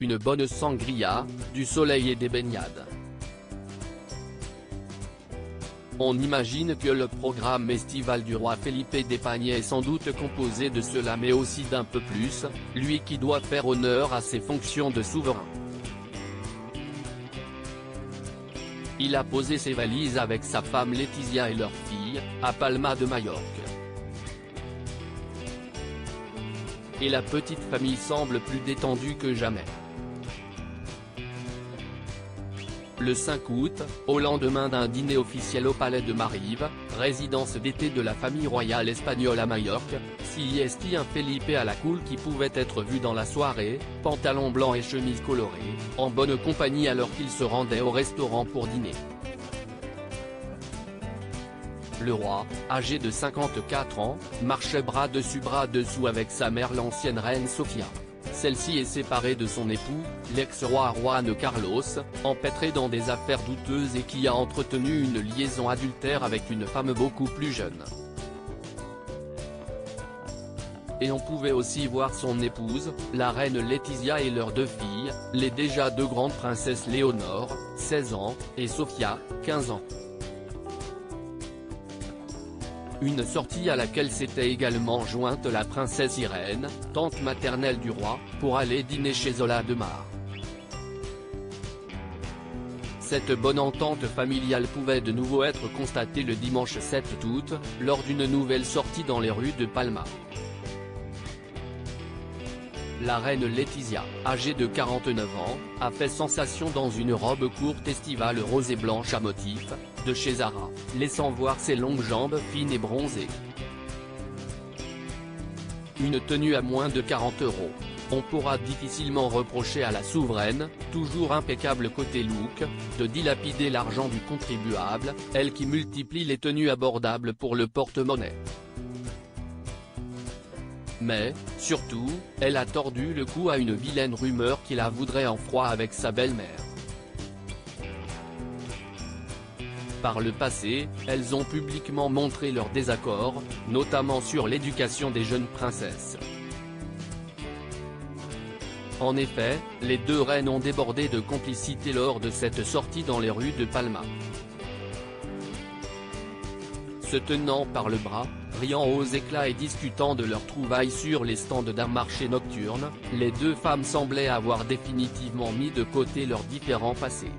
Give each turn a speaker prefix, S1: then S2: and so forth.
S1: une bonne sangria, du soleil et des baignades. On imagine que le programme estival du roi Felipe d'Espagne est sans doute composé de cela mais aussi d'un peu plus, lui qui doit faire honneur à ses fonctions de souverain. Il a posé ses valises avec sa femme Letizia et leur fille, à Palma de Majorque. Et la petite famille semble plus détendue que jamais. Le 5 août, au lendemain d'un dîner officiel au palais de Marive, résidence d'été de la famille royale espagnole à Majorque, s'y estit un Felipe à la cool qui pouvait être vu dans la soirée, pantalon blanc et chemise colorée, en bonne compagnie alors qu'il se rendait au restaurant pour dîner. Le roi, âgé de 54 ans, marchait bras dessus bras dessous avec sa mère l'ancienne reine Sofia. Celle-ci est séparée de son époux, l'ex-roi Juan Carlos, empêtré dans des affaires douteuses et qui a entretenu une liaison adultère avec une femme beaucoup plus jeune. Et on pouvait aussi voir son épouse, la reine Letizia et leurs deux filles, les déjà deux grandes princesses Léonore, 16 ans, et Sofia, 15 ans. Une sortie à laquelle s'était également jointe la princesse Irène, tante maternelle du roi, pour aller dîner chez Zola de Mar. Cette bonne entente familiale pouvait de nouveau être constatée le dimanche 7 août, lors d'une nouvelle sortie dans les rues de Palma. La reine Letizia, âgée de 49 ans, a fait sensation dans une robe courte estivale rose et blanche à motifs, de chez Zara, laissant voir ses longues jambes fines et bronzées. Une tenue à moins de 40 €. On pourra difficilement reprocher à la souveraine, toujours impeccable côté look, de dilapider l'argent du contribuable, elle qui multiplie les tenues abordables pour le porte-monnaie. Mais, surtout, elle a tordu le cou à une vilaine rumeur qui la voudrait en froid avec sa belle-mère. Par le passé, elles ont publiquement montré leur désaccord, notamment sur l'éducation des jeunes princesses. En effet, les deux reines ont débordé de complicité lors de cette sortie dans les rues de Palma. Se tenant par le bras, riant aux éclats et discutant de leurs trouvailles sur les stands d'un marché nocturne, les deux femmes semblaient avoir définitivement mis de côté leurs différends passés.